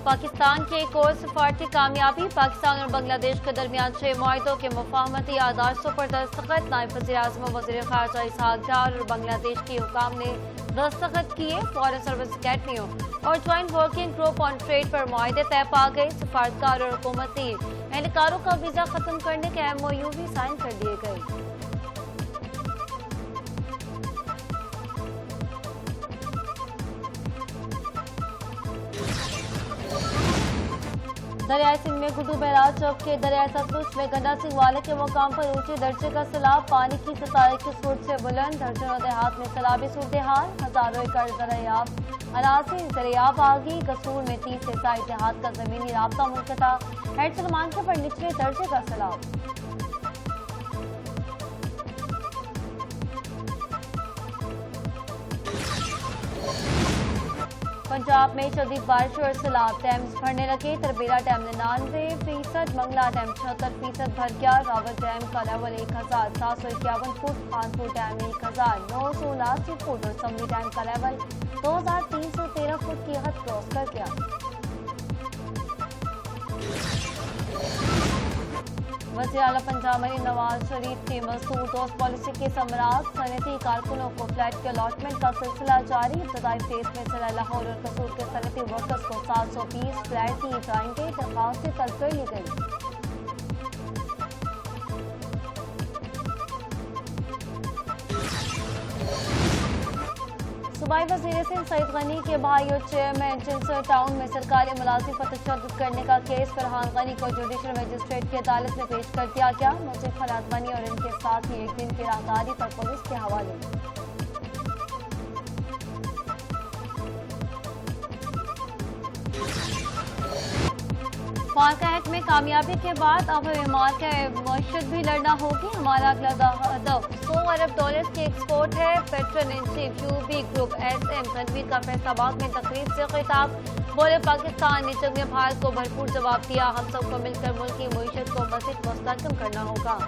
पाकिस्तान के एक और सफारती कामयाबी। पाकिस्तान और बांग्लादेश के दरमियान 6 मुआहदों के मुफाहमती यादाश्तों पर दस्तखत। नायब वज़ीर-ए-आज़म वज़ीर ख़ारजा इसहाक डार और बांग्लादेश के हुकाम ने दस्तखत किए। फॉरेन सर्विस अकेडमियों और joint working group on trade पर मुआहदे तय पा गए। सफारतकार और हुकूमती एहलकारों का वीज़ा खत्म करने के MOU भी साइन कर दिए गए। दरियाई सिंध में गुड्डू बैराज चौक के दरियाई सतलुज में गंडा सिंह वाले के मुकाम पर ऊंचे दर्जे का सैलाब। पानी की सतह 21 फुट से बुलंद। दर्जनों देहात में सैलाबी सूरत हाल। हजारों एकड़ दरियाब अनासी दरियाब आगी। कसूर में 30 से 60 देहात का जमीनी राब्ता मुनक़ता। हेड सलमान पर निचले दर्जे का सैलाब। पंजाब में शदीद बारिश और सैलाब। डैम्स भरने लगे। तरबेला डैम 99%, मंगला डैम 76% भर गया। रावल डैम का level 1751 foot. Khanpur dam 1979 foot और समरी डैम का लेवल 2313 फुट की हद क्रॉस कर गया। वज़ीर आला पंजाब में नवाज शरीफ की मजदूर दोस्त पॉलिसी के समरात। सनती कारकुनों को फ्लैट के अलॉटमेंट का सिलसिला जारी। इब्तदाई फेज में जिला लाहौर और कसूर के सनती वर्कर्स को 720 फ्लैट दिए जाएंगे। दरखास्तें तलब कर ली गई। सूबाई वज़ीर सिंध सईद गनी के भाई और चेयरमैन चिंसर टाउन में सरकारी मुलाजिम पर तशद्दुद करने का केस फरहान गनी को जुडिशल मजिस्ट्रेट की अदालत में पेश कर दिया गया। मुंसिफ खलात गनी और इनके साथ ही एक दिन की राहदारी पर पुलिस के हवाले। फारका एक्ट में कामयाबी के बाद अब इमार के मशद भी लड़ना होगी। हमारा अगला हदफ $100 अरब के एक्सपोर्ट है। Patron in chief UB group SM Tanveer का फैसलाबाद में तकरीब से खिताब। बोले, पाकिस्तान ने जंग में भारत को भरपूर जवाब दिया। हम सबको मिलकर मुल्क की मईशत को मज़ीद मुस्तहकम करना होगा।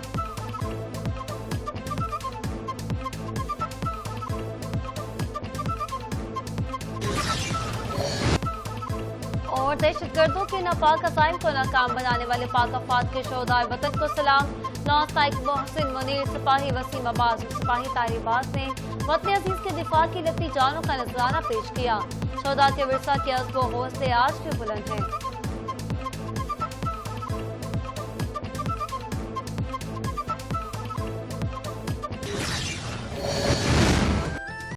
और दहशतगर्दों के नापाक अज़ाइम को नाकाम बनाने वाले पाक अफवाद के शोहदाए वतन को सलाम। नाइक मोहसिन मुनीर, सिपाही वसीम अब्बास और सिपाही तारिबाज ने वतन अजीज के दिफा की लगती जानों का नजराना पेश किया। शोहदा के विरसा के अज़्म व हौसले आज भी बुलंद हैं।